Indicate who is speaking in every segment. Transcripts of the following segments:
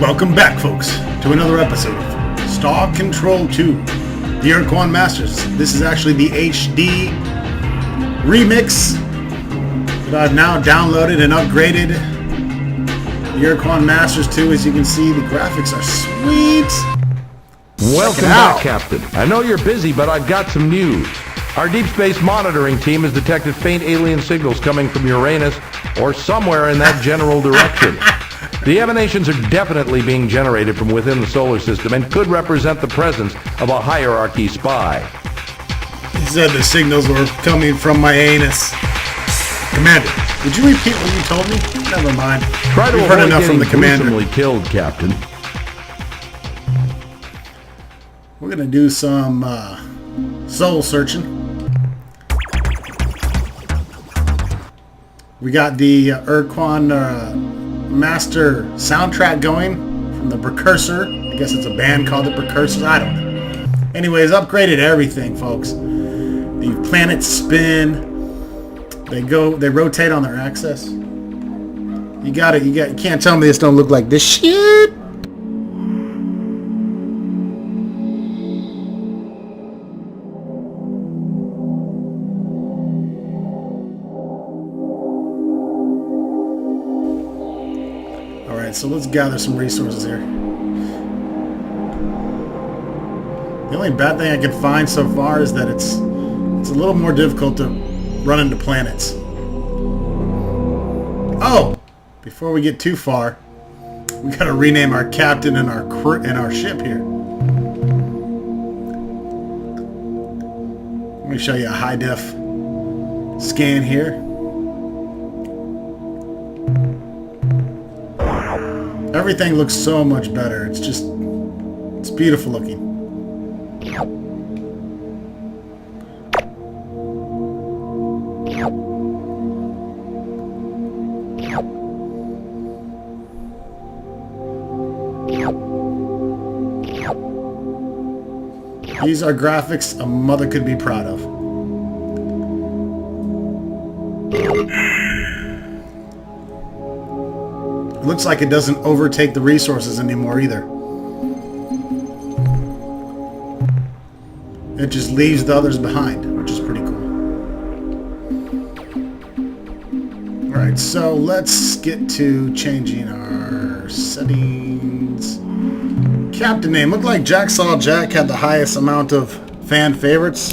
Speaker 1: Welcome back, folks, to another episode of Star Control 2, the Ur-Quan Masters. This is actually the HD remix that I've now downloaded and upgraded the Ur-Quan Masters 2. As you can see, the graphics are sweet.
Speaker 2: Welcome back, Captain. I know you're busy, but I've got some news. Our deep space monitoring team has detected faint alien signals coming from Uranus or somewhere in that general direction. The emanations are definitely being generated from within the solar system and could represent the presence of a hierarchy spy.
Speaker 1: He said the signals were coming from my anus. Commander, did you repeat what you told me? Never mind.
Speaker 2: Try to
Speaker 1: We've
Speaker 2: avoid
Speaker 1: heard enough from
Speaker 2: getting
Speaker 1: the commander.
Speaker 2: gruesomely killed, Captain.
Speaker 1: We're going to do some soul searching. We got the Ur-Quan Master soundtrack going from the Precursor. I guess it's a band called the Precursors. I don't know. Anyways, upgraded everything, folks. The planets spin. They rotate on their axis. You can't tell me this don't look like this shit. So let's gather some resources here. The only bad thing I can find so far is that it's a little more difficult to run into planets. Oh! Before we get too far, we gotta rename our captain and our crew and our ship here. Let me show you a high def scan here. Everything looks so much better. It's beautiful looking. These are graphics a mother could be proud of. It looks like it doesn't overtake the resources anymore either. It just leaves the others behind, which is pretty cool. Alright, so let's get to changing our settings. Captain name. Looked like Jacksaw Jack had the highest amount of fan favorites.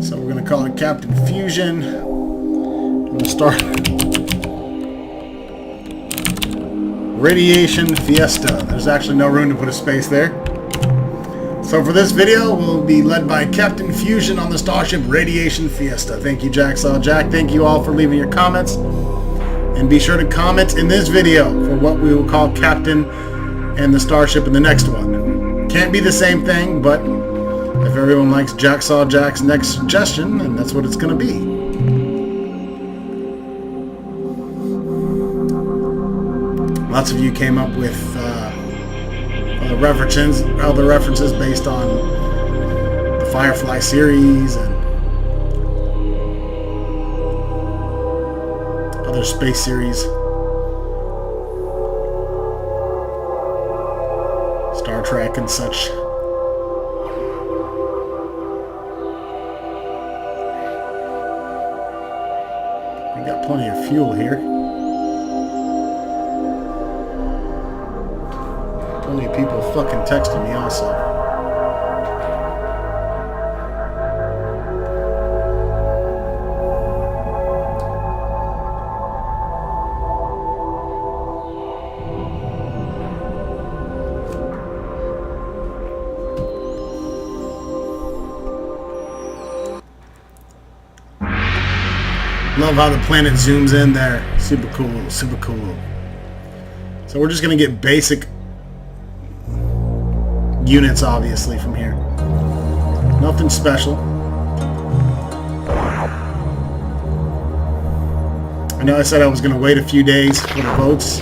Speaker 1: So we're going to call it Captain Fusion. We'll start Radiation Fiesta. There's actually no room to put a space there. So for this video, we'll be led by Captain Fusion on the Starship Radiation Fiesta. Thank you, Jacksaw Jack. Thank you all for leaving your comments. And be sure to comment in this video for what we will call Captain and the Starship in the next one. Can't be the same thing, but if everyone likes Jacksaw Jack's next suggestion, then that's what it's going to be. Lots of you came up with other references based on the Firefly series and other space series, Star Trek and such. We got plenty of fuel here. Plenty of people fucking texting me also. Love how the planet zooms in there. Super cool, super cool. So we're just gonna get basic units, obviously, from here. Nothing special. I know I said I was going to wait a few days for the votes,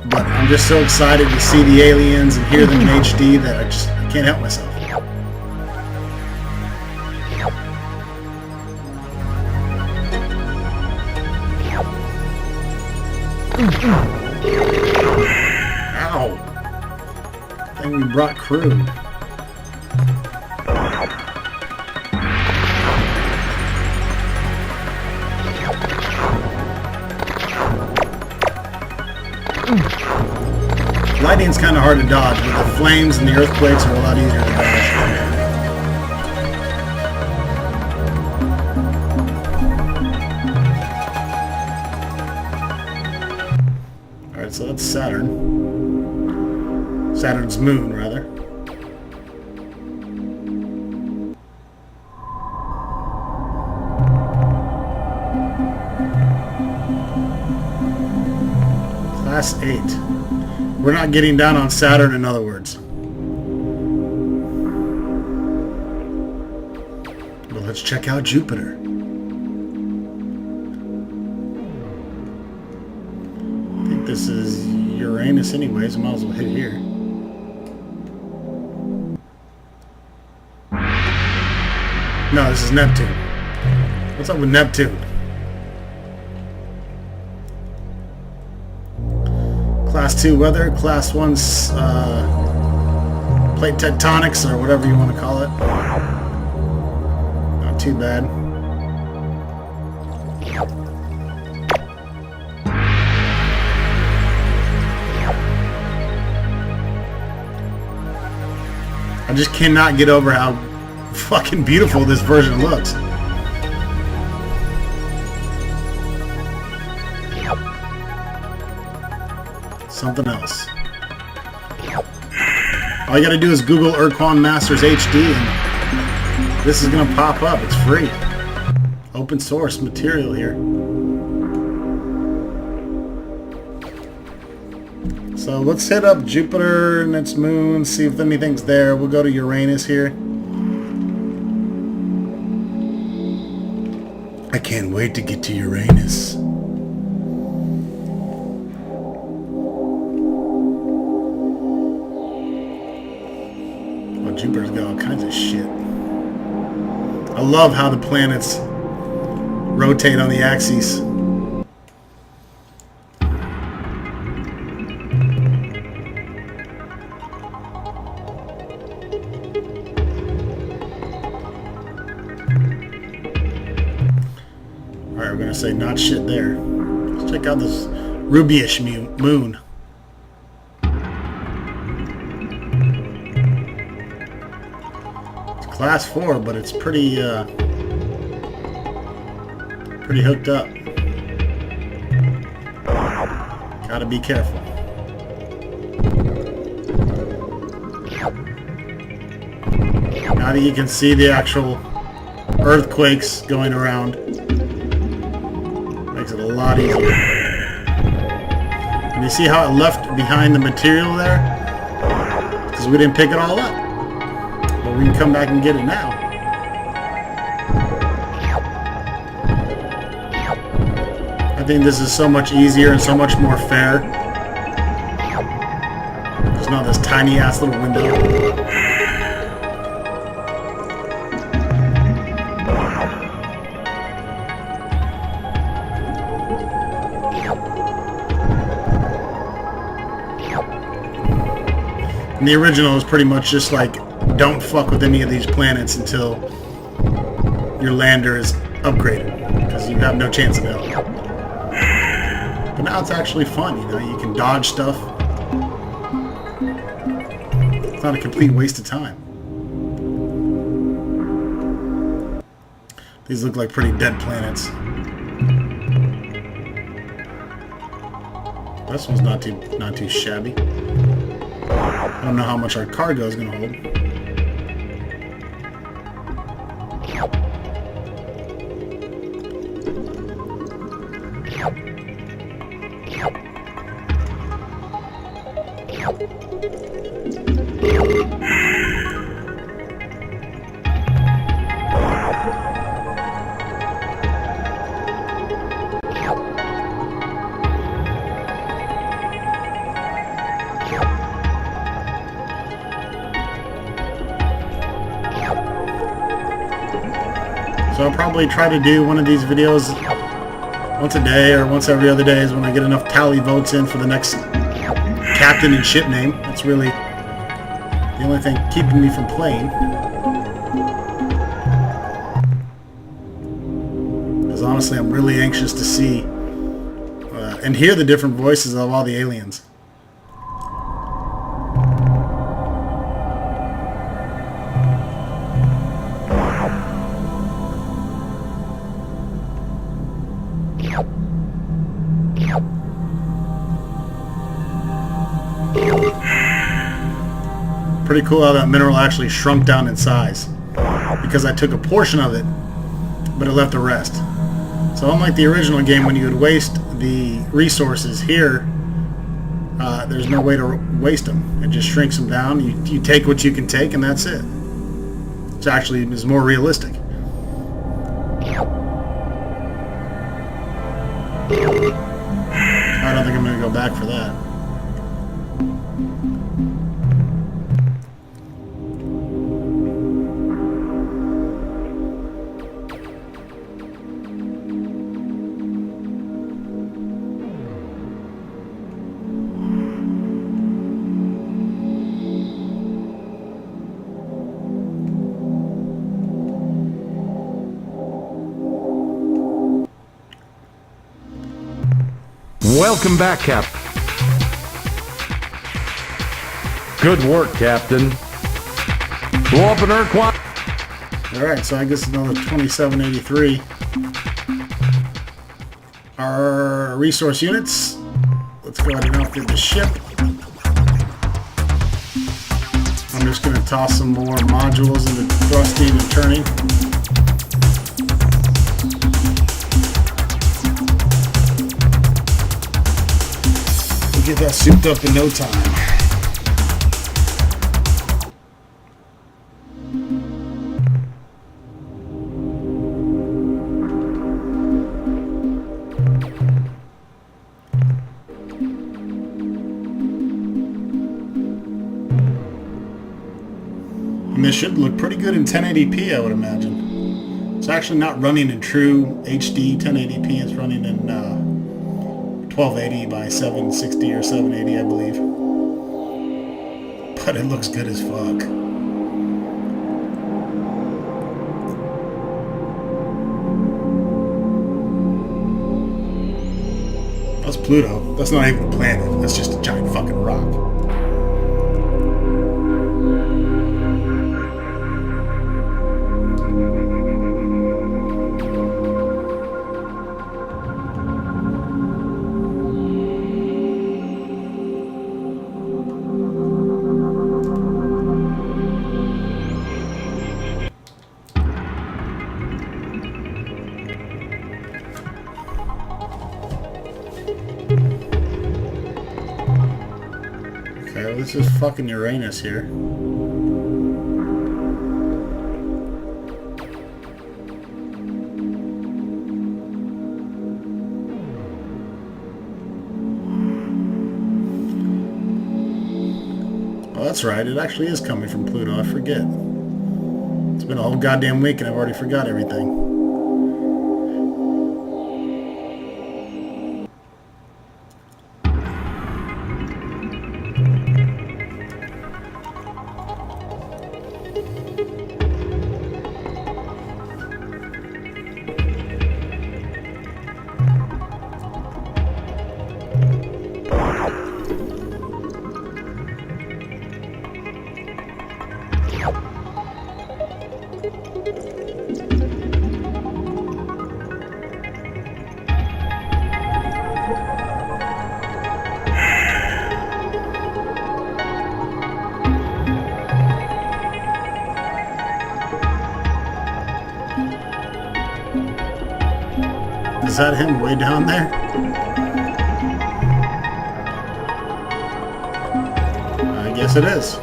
Speaker 1: but I'm just so excited to see the aliens and hear them in HD that I can't help myself. Ow! I think we brought crew. Lightning's kind of hard to dodge, but the flames and the earthquakes are a lot easier to dodge. Alright, so that's Saturn. Saturn's moon, rather. Class 8. We're not getting down on Saturn, in other words. Well, let's check out Jupiter. I think this is Uranus anyways. I might as well hit here. No, this is Neptune. What's up with Neptune? Class 2 weather, Class 1's plate tectonics, or whatever you want to call it. Not too bad. I just cannot get over how fucking beautiful this version looks. Something else. All you gotta do is Google Ur-Quan Masters HD and this is gonna pop up. It's free. Open source material here. So let's hit up Jupiter and its moon, see if anything's there. We'll go to Uranus here. I can't wait to get to Uranus. Jupiter's got all kinds of shit. I love how the planets rotate on the axes. Alright, we're gonna say not shit there. Let's check out this rubyish moon. Class 4, but it's pretty hooked up. Gotta be careful. Now that you can see the actual earthquakes going around, makes it a lot easier. And you see how it left behind the material there? Because we didn't pick it all up. We can come back and get it now. I think this is so much easier and so much more fair. There's not this tiny ass little window. And the original is pretty much just like, don't fuck with any of these planets until your lander is upgraded, because you have no chance of hell. But now it's actually fun, you know, you can dodge stuff. It's not a complete waste of time. These look like pretty dead planets. This one's not too shabby. I don't know how much our cargo is going to hold. So I'll probably try to do one of these videos once a day or once every other day is when I get enough tally votes in for the next captain and ship name. That's really the only thing keeping me from playing. Because honestly, I'm really anxious to see and hear the different voices of all the aliens. Pretty cool how that mineral actually shrunk down in size, because I took a portion of it, but it left the rest. So unlike the original game, when you would waste the resources here, there's no way to waste them. It just shrinks them down. You take what you can take, and that's it. Which actually is more realistic. I don't think I'm going to go back for that.
Speaker 2: Welcome back, Captain. Good work, Captain. Blow up an Ur-Quan.
Speaker 1: Alright, so I guess another 2783. Our resource units. Let's go ahead and outfit the ship. I'm just going to toss some more modules into thrusting and turning. Get that souped up in no time. And this should look pretty good in 1080p, I would imagine. It's actually not running in true HD 1080p. It's running in 1280 by 760 or 780, I believe. But it looks good as fuck. That's Pluto. That's not even a planet. That's just a giant fucking rock. This is fucking Uranus here. Oh, that's right. It actually is coming from Pluto. I forget. It's been a whole goddamn week and I've already forgot everything. Is that him way down there? I guess it is.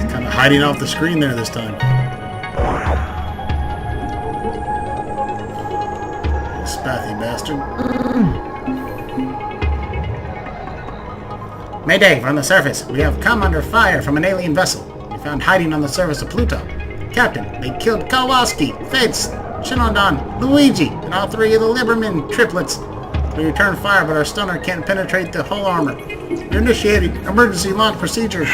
Speaker 1: He's kind of hiding off the screen there this time. Spathy bastard. Mayday, we're on the surface. We have come under fire from an alien vessel. We found hiding on the surface of Pluto. Captain, they killed Kowalski. Feds. Shinodon, Luigi, and all three of the Liberman triplets. We return fire, but our stunner can't penetrate the hull armor. You're initiating emergency launch procedure.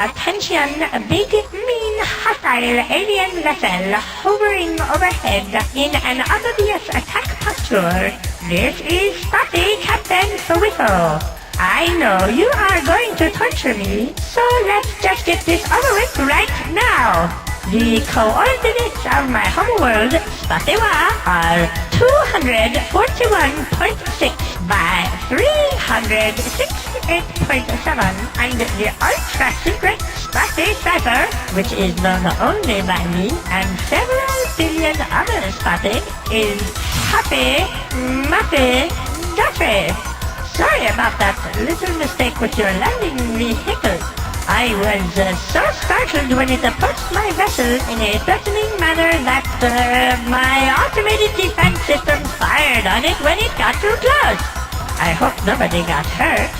Speaker 3: Attention, a big, mean, hostile alien vessel hovering overhead in an obvious attack posture. This is Spotty Captain Swiffle. I know you are going to torture me, so let's just get this over with right now. The coordinates of my homeworld, Spottywa, are 241.6 by 368.7, and the ultra-secret Spotty Cipher, which is known only by me and several billion other Spotty, is Happy Muffy Duffy. Sorry about that little mistake with your landing vehicle. I was so startled when it approached my vessel in a threatening manner that my automated defense systems fired on it when it got too close. I hope nobody got hurt.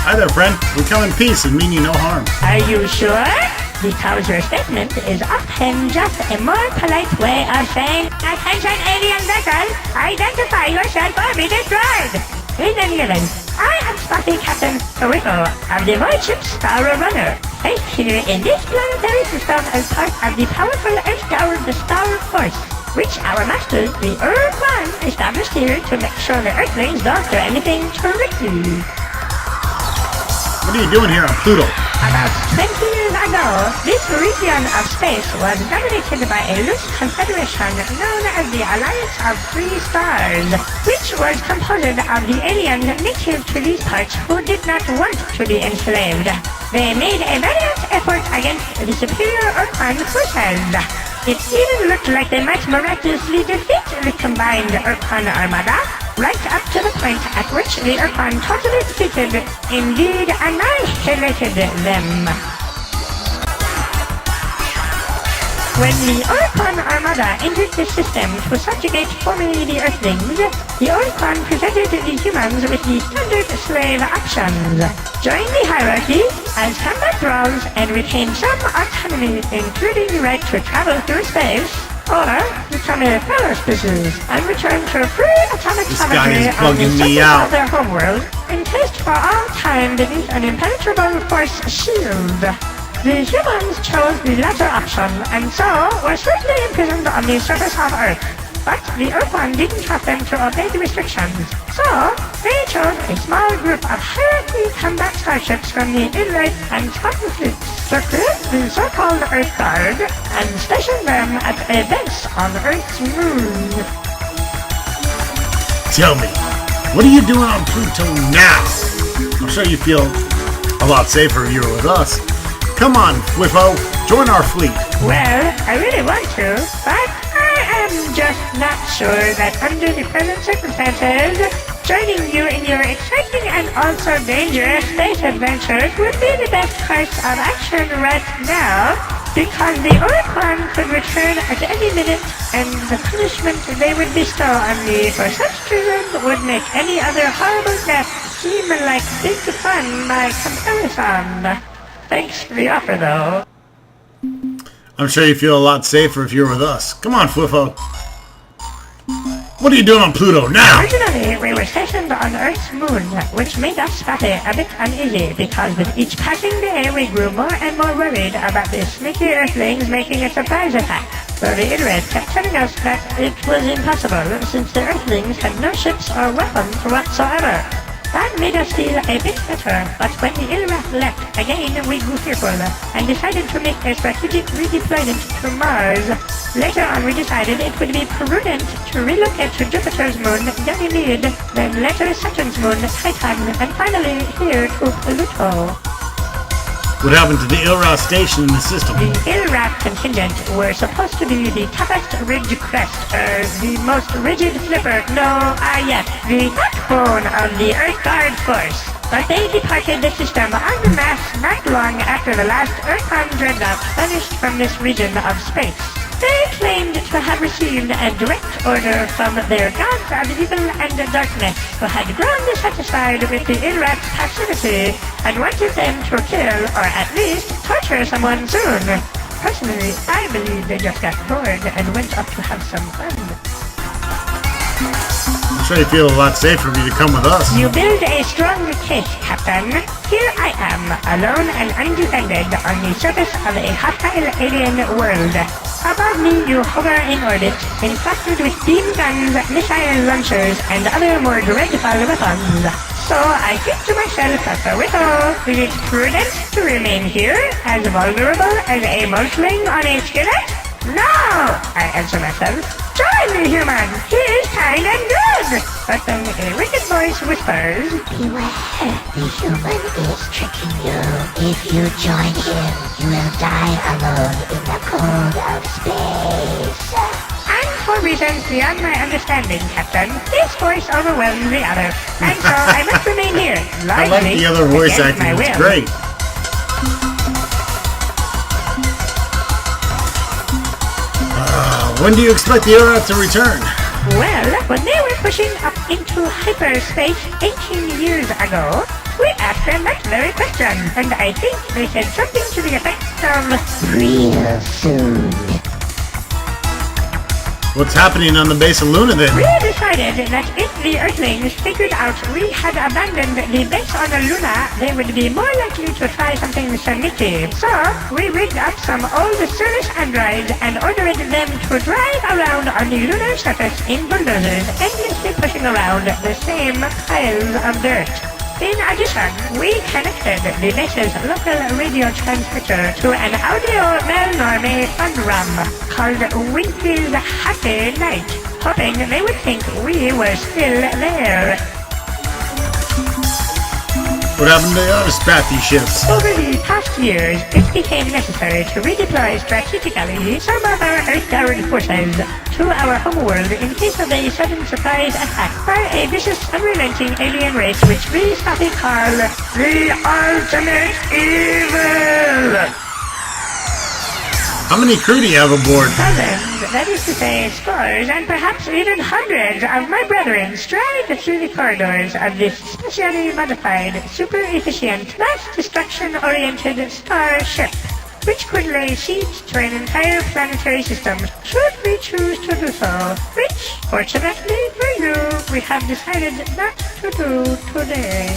Speaker 1: Hi there, friend. We come in peace and mean you no harm.
Speaker 3: Are you sure? Because your statement is often just a more polite way of saying, "Attention alien vessel, identify yourself or be destroyed." In any event, I am Spotty Captain Swiffle of the void ship Star Runner, placed here in this planetary system as part of the powerful Earth-powered Star Force, which our master, the Ur-Quan, established here to make sure the Earthlings don't do anything tricky.
Speaker 1: What are you doing here on Pluto?
Speaker 3: About 20 years ago, this region of space was dominated by a loose confederation known as the Alliance of Free Stars, which was composed of the aliens native to these parts who did not want to be enslaved. They made a valiant effort against the superior Ur-Quan forces. It even looked like they might miraculously defeat the combined Ur-Quan armada, right up to the point at which the Ur-Quan totally defeated, indeed annihilated them. When the Ur-Quan armada entered the system to subjugate formerly the Earthlings, the Ur-Quan presented the humans with the standard slave options: join the hierarchy as combat roles and retain some autonomy, including the right to travel through space, or become a fellow species and return to free atomic sovereignty on the surface of their homeworld, encased for all time beneath an impenetrable force shield. The humans chose the latter option, and so were strictly imprisoned on the surface of Earth. But the Ur-Quan didn't trust them to obey the restrictions, so they chose a small group of hierarchy combat starships from the Inlet and Spartan fleets to create the so-called Earth Guard and station them at a base on Earth's moon.
Speaker 1: Tell me, what are you doing on Pluto now? I'm sure you feel a lot safer if you were with us. Come on, Whiffo, join our fleet.
Speaker 3: Well, I really want to, but I am just not sure that under the present circumstances, joining you in your exciting and also dangerous space adventures would be the best course of action right now, because the Ur-Quan could return at any minute, and the punishment they would bestow on me for such treason would make any other horrible death seem like big fun by comparison. Thanks for the offer, though.
Speaker 1: I'm sure you feel a lot safer if you're with us. Come on, Fwiffo. What are you doing on Pluto now?
Speaker 3: Originally, we were stationed on Earth's moon, which made us Spotty a bit uneasy, because with each passing day we grew more and more worried about the sneaky Earthlings making a surprise attack. So the Illrad kept telling us that it was impossible, since the Earthlings had no ships or weapons whatsoever. That made us feel a bit better, but when the Illrad left, again we grew fearful, and decided to make a strategic redeployment to Mars. Later on we decided it would be prudent to relocate to Jupiter's moon, Ganymede, then later Saturn's moon, Titan, and finally here to Pluto.
Speaker 1: What happened to the Ur-Ra station in the system?
Speaker 3: The Ur-Ra contingent were supposed to be the toughest ridge crest, the most rigid flipper, yes, the backbone of the Earth Guard force. But they departed the system en masse not long after the last Ur-Quan dreadnought vanished from this region of space. They claimed to have received a direct order from their gods of evil and darkness, who had grown dissatisfied with the Ur-Rat's passivity and wanted them to kill or at least torture someone soon. Personally, I believe they just got bored and went off to have some fun.
Speaker 1: I'm sure you feel a lot safer if you come with us.
Speaker 3: You build a strong case, Captain. Here I am, alone and undefended on the surface of a hostile alien world. Above me you hover in orbit, infested with beam guns, missile launchers, and other more dreadful weapons. So I think to myself at withal, is it prudent to remain here, as vulnerable as a mulchling on a skillet? No! I answer myself. Join me, human! He is kind and good! But then a wicked voice whispers,
Speaker 4: beware, the human is tricking you. If you join him, you will die alone in the cold of space.
Speaker 3: and for reasons beyond my understanding, Captain, this voice overwhelms the other, and so I must remain here,
Speaker 1: I like the other voice
Speaker 3: against
Speaker 1: acting,
Speaker 3: my
Speaker 1: it's
Speaker 3: will.
Speaker 1: great. When do you expect the Ur-Rat to return?
Speaker 3: Well, when they were pushing up into hyperspace 18 years ago, we asked them that very question, and I think they said something to the effect of,
Speaker 4: Real soon.
Speaker 1: What's happening on the base of Luna then?
Speaker 3: we decided that if the Earthlings figured out we had abandoned the base on Luna, they would be more likely to try something nitty. So, we rigged up some old service androids and ordered them to drive around on the lunar surface in bulldozers, endlessly pushing around the same piles of dirt. In addition, we connected the base's local radio transmitter to an audio malnorme fun rum called Winky's Happy Night, hoping they would think we were still there.
Speaker 1: What happened to the other Spathy ships?
Speaker 3: Over the past years, it became necessary to redeploy strategically some of our Earth-powered forces to our homeworld in case of a sudden surprise attack by a vicious, unrelenting alien race which we Spathy call the Ultimate Evil!
Speaker 1: How many crew do you have aboard?
Speaker 3: Dozens, that is to say scores and perhaps even hundreds of my brethren stride through the corridors of this specially modified, super-efficient, mass destruction-oriented starship, which could lay siege to an entire planetary system should we choose to do so, which, fortunately for you, we have decided not to do today.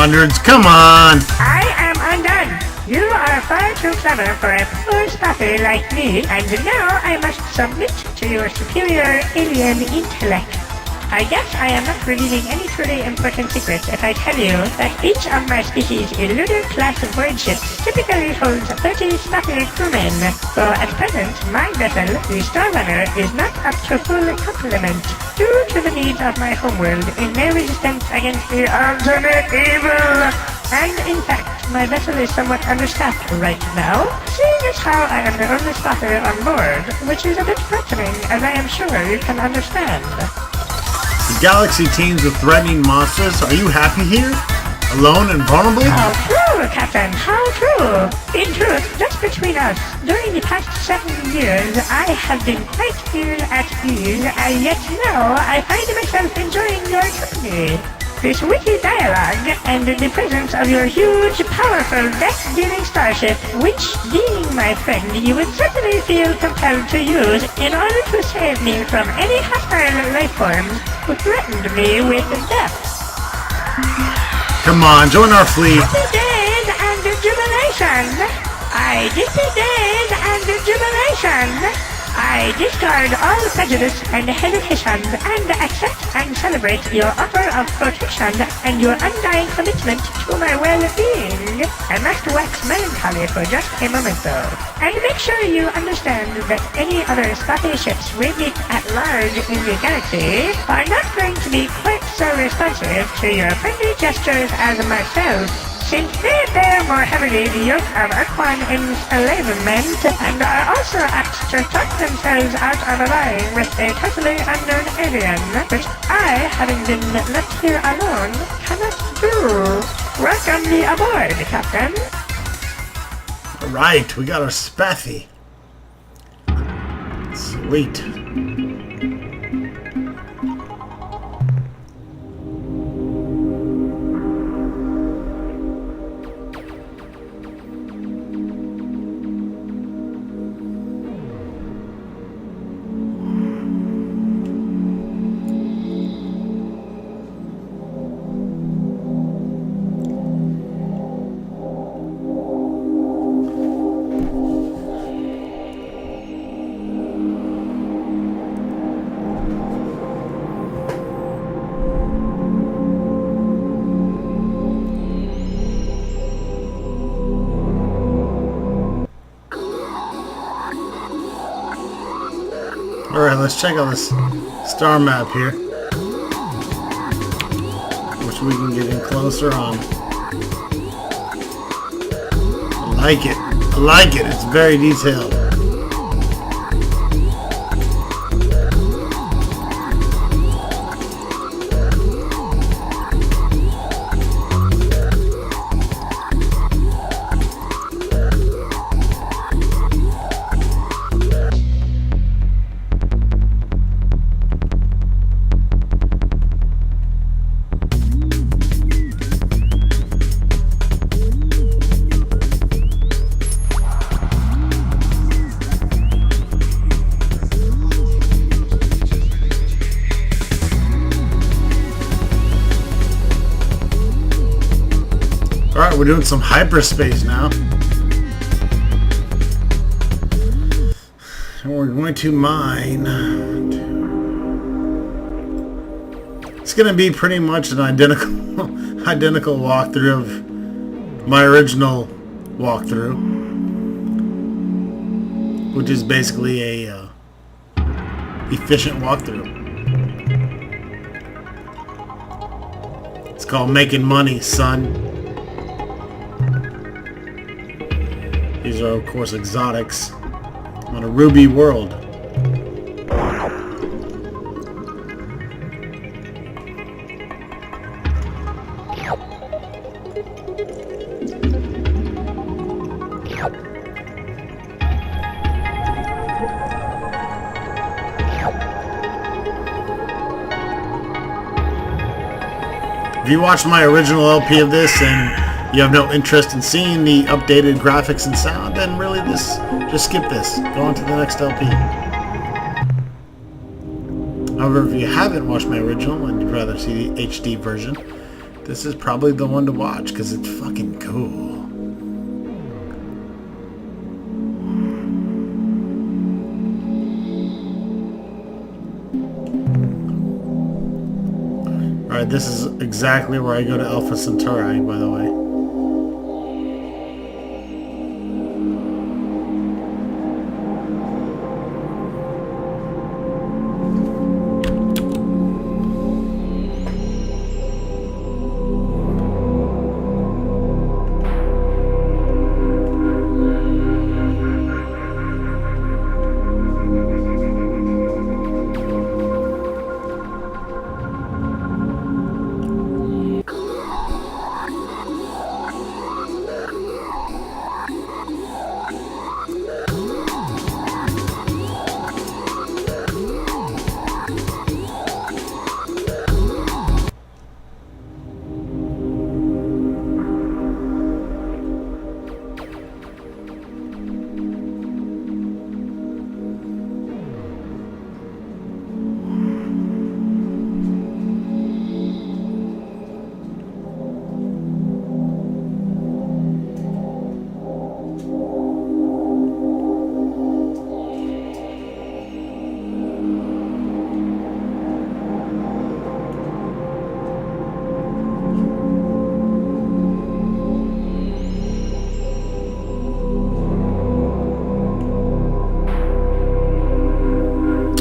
Speaker 1: Hundreds, come on!
Speaker 3: I am undone. You are far too clever for a poor Spathy like me, and now I must submit to your superior alien intellect. I guess I am not revealing any truly important secrets if I tell you that each of my species' lunar-class void ships typically holds 30 Spathy crewmen, so at present my vessel, the Star Runner, is not up to full complement due to the needs of my homeworld in their resistance against the Ultimate Evil. And in fact, my vessel is somewhat understaffed right now, seeing as how I am the only Spathy on board, which is a bit frightening, as I am sure you can understand.
Speaker 1: The galaxy teems with threatening monsters. Are you happy here? Alone and vulnerable?
Speaker 3: How true, Captain, how true! In truth, just between us, during the past 7 years, I have been quite ill at ease, and yet now I find myself enjoying your company. This witty dialogue, and the presence of your huge, powerful, death-dealing starship, which, being my friend, you would certainly feel compelled to use in order to save me from any hostile life forms who threatened me with death.
Speaker 1: Come on, join our fleet.
Speaker 3: Happy days and jubilation! I did the days and jubilation! I discard all prejudice and hesitation and accept and celebrate your offer of protection and your undying commitment to my well-being. I must wax melancholy for just a moment though, and make sure you understand that any other Spathy ships we meet at large in the galaxy are not going to be quite so responsive to your friendly gestures as myself, since they bear more heavily the yoke of Ur-Quan enslavement and are also apt to talk themselves out of allying with a totally unknown alien, which I, having been left here alone, cannot do. Welcome me aboard, Captain.
Speaker 1: Alright, we got our Spathy. Sweet. Alright, let's check out this star map here, which we can get in closer on. I like it. I like it. It's very detailed. Alright, we're doing some hyperspace now. And we're going to mine. It's going to be pretty much an identical walkthrough of my original walkthrough, which is basically a efficient walkthrough. It's called making money, son. These are, of course, exotics on a ruby world. If you watched my original LP of this and you have no interest in seeing the updated graphics and sound, then really just skip this. Go on to the next LP. However, if you haven't watched my original and you'd rather see the HD version, this is probably the one to watch because it's fucking cool. Alright, this is exactly where I go to Alpha Centauri, by the way.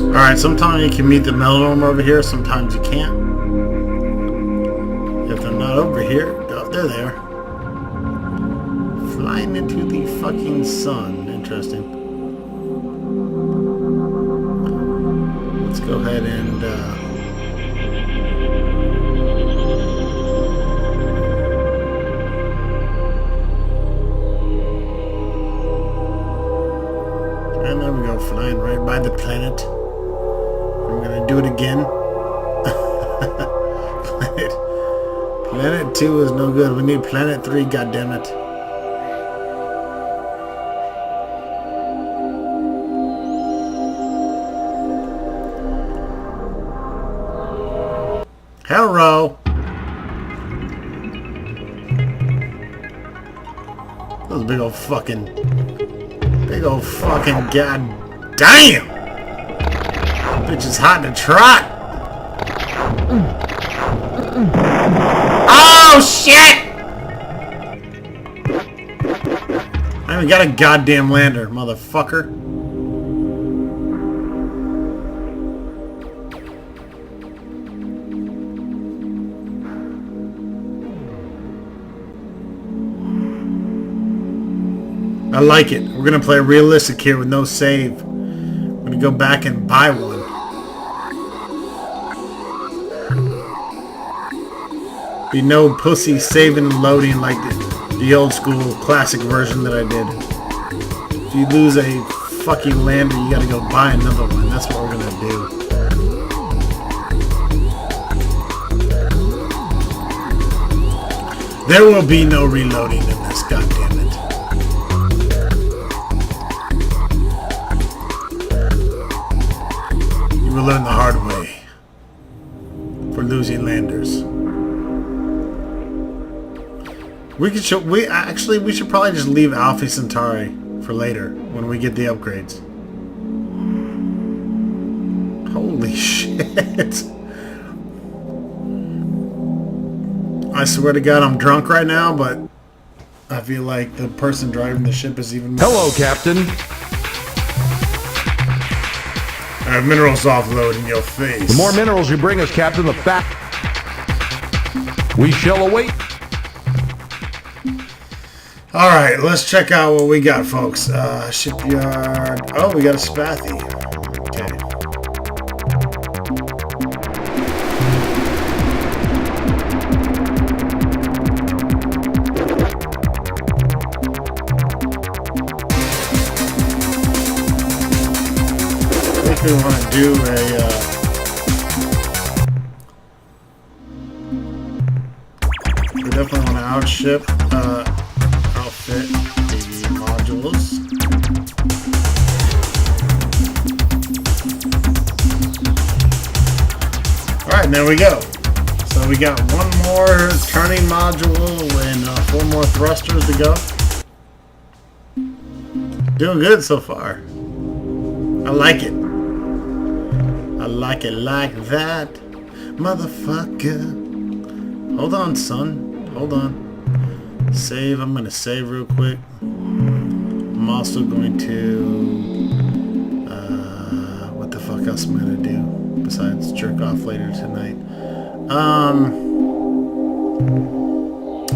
Speaker 1: Alright, sometimes you can meet the Melnorm over here, sometimes you can't. If they're not over here, oh, they're there. Flying into the fucking sun. Interesting. Let's go ahead and and there we go, flying right by the planet. planet. I'm gonna do it again. Planet 2 is no good. We need Planet 3, goddammit. Hello. Those big old fucking goddamn. Bitch is hot to trot. Oh shit! I haven't got a goddamn lander, motherfucker. I like it. We're gonna play realistic here with no save. I'm gonna go back and buy one. Be no pussy saving and loading like the old school classic version that I did. If you lose a fucking lander, you gotta go buy another one. That's what we're gonna do. There will be no reloading in this, goddammit. You will learn the hard way for losing landers. We should probably just leave Alpha Centauri for later when we get the upgrades. Holy shit. I swear to God, I'm drunk right now, but I feel like the person driving the ship is even more.
Speaker 2: Hello, Captain.
Speaker 1: I have minerals offload in your face.
Speaker 2: The more minerals you bring us, Captain, the fat we shall await.
Speaker 1: Alright, let's check out what we got, folks. Shipyard. Oh, we got a Spathy. Okay. I think we want to do we definitely want to outship outfit the modules. Alright, there we go. So we got one more turning module and 4 more thrusters to go. Doing good so far. I like it. I like it like that. Motherfucker. Hold on, son. Hold on. Save. I'm going to save real quick. I'm also going to... what the fuck else am I going to do besides jerk off later tonight?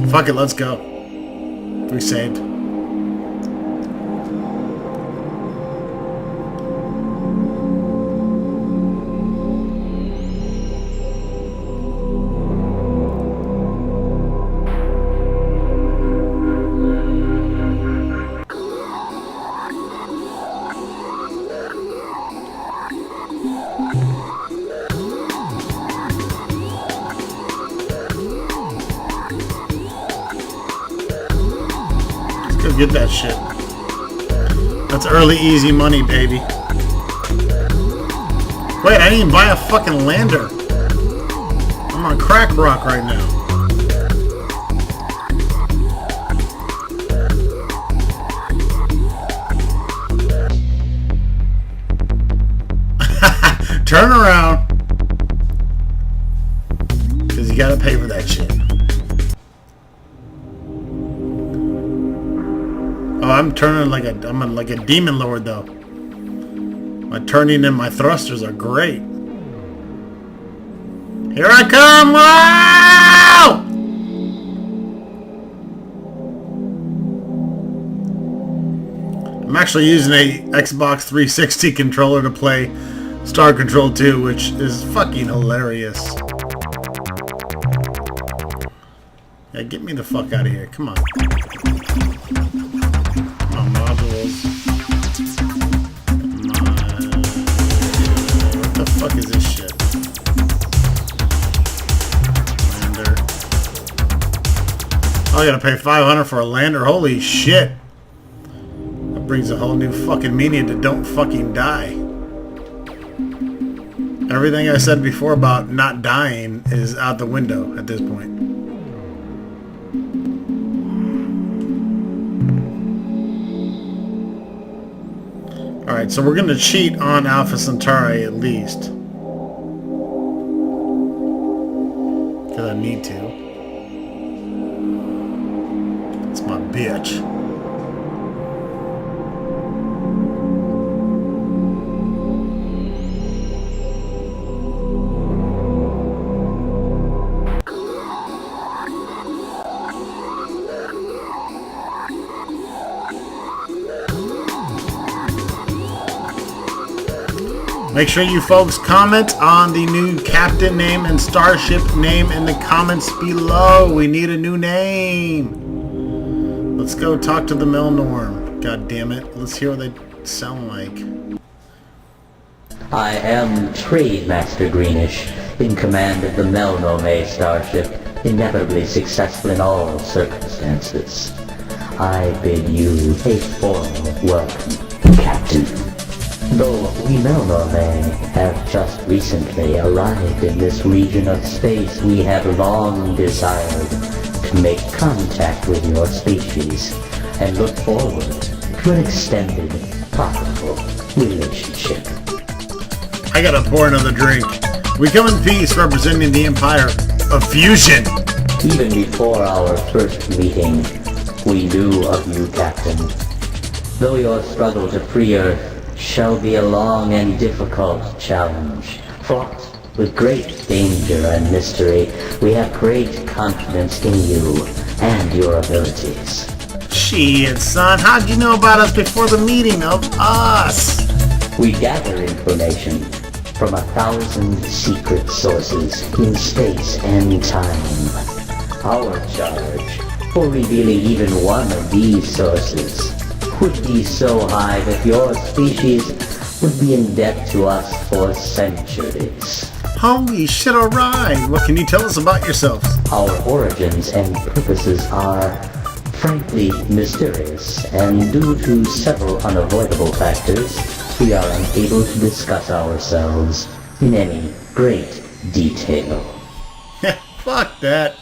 Speaker 1: Fuck it, let's go. We saved. Get that shit. That's early easy money, baby. Wait, I didn't even buy a fucking lander. I'm on crack rock right now. Turn around. Because you gotta pay for that shit. Oh, I'm turning like like a demon lord though. My turning and my thrusters are great. Here I come! Wow! I'm actually using a Xbox 360 controller to play Star Control 2, which is fucking hilarious. Yeah, get me the fuck out of here. Come on. Modules. the fuck is this shit? Lander. Oh, I gotta pay $500 for a lander. Holy shit. That brings a whole new fucking meaning to don't fucking die. Everything I said before about not dying is out the window at this point. Alright, so we're gonna cheat on Alpha Centauri at least. Because I need to. It's my bitch. Make sure you folks comment on the new captain name and starship name in the comments below. We need a new name. Let's go talk to the Melnorm. God damn it. Let's hear what they sound like.
Speaker 5: I am Trade Master Greenish, in command of the Melnorm Starship, inevitably successful in all circumstances. I bid you a formal welcome, Captain. Though we Melnorm have just recently arrived in this region of space, we have long desired to make contact with your species and look forward to an extended, profitable relationship.
Speaker 1: I gotta pour another drink. We come in peace, representing the Empire of Fusion.
Speaker 5: Even before our first meeting, we knew of you, Captain. Though your struggle to free Earth shall be a long and difficult challenge, fraught with great danger and mystery, we have great confidence in you and your abilities.
Speaker 1: Shit, son, how'd you know about us before the meeting of us?
Speaker 5: We gather information from 1,000 secret sources in space and time. Our charge for revealing even one of these sources would be so high that your species would be in debt to us for centuries.
Speaker 1: Holy shit, alright. What can you tell us about yourselves?
Speaker 5: Our origins and purposes are frankly mysterious, and due to several unavoidable factors, we are unable to discuss ourselves in any great detail.
Speaker 1: Fuck that.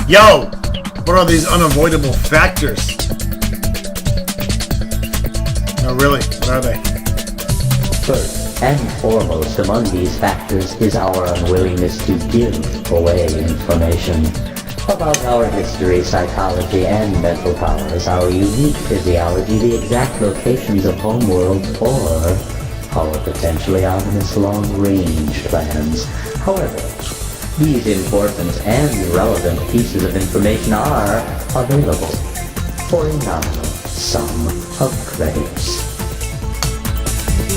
Speaker 1: Yo, what are these unavoidable factors? No, really, what are they?
Speaker 5: First and foremost among these factors is our unwillingness to give away information about our history, psychology, and mental powers, our unique physiology, the exact locations of homeworlds, or our potentially ominous long-range plans. However, these important and relevant pieces of information are available for a nominal sum of credits.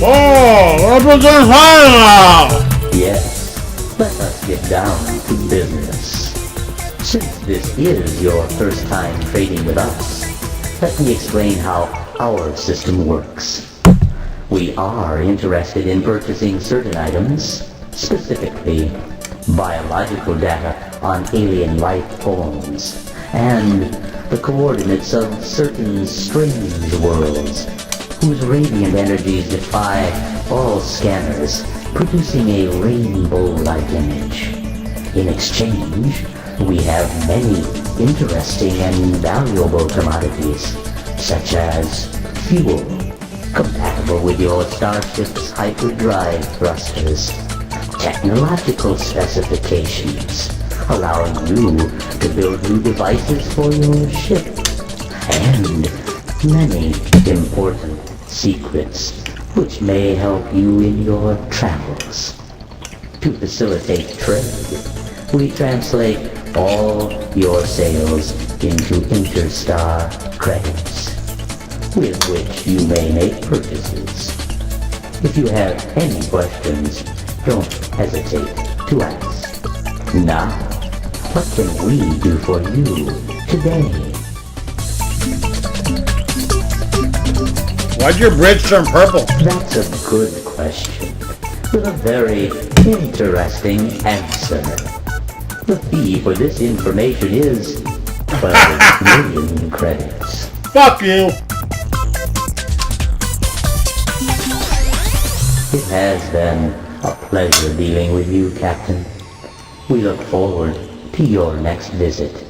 Speaker 1: Oh, represent fire!
Speaker 5: Yes, let us get down to business. Since this is your first time trading with us, let me explain how our system works. We are interested in purchasing certain items, specifically biological data on alien life forms, and the coordinates of certain strange worlds whose radiant energies defy all scanners, producing a rainbow-like image. In exchange, we have many interesting and valuable commodities, such as fuel, compatible with your starship's hyperdrive thrusters, technological specifications, allowing you to build new devices for your ship, and many important secrets which may help you in your travels. To facilitate trade, we translate all your sales into interstar credits, with which you may make purchases. If you have any questions, don't hesitate to ask. Now, what can we do for you today?
Speaker 1: Why'd your bridge turn purple?
Speaker 5: That's a good question. with a very interesting answer. The fee for this information is 12 million credits.
Speaker 1: Fuck you!
Speaker 5: It has been a pleasure dealing with you, Captain. We look forward to your next visit.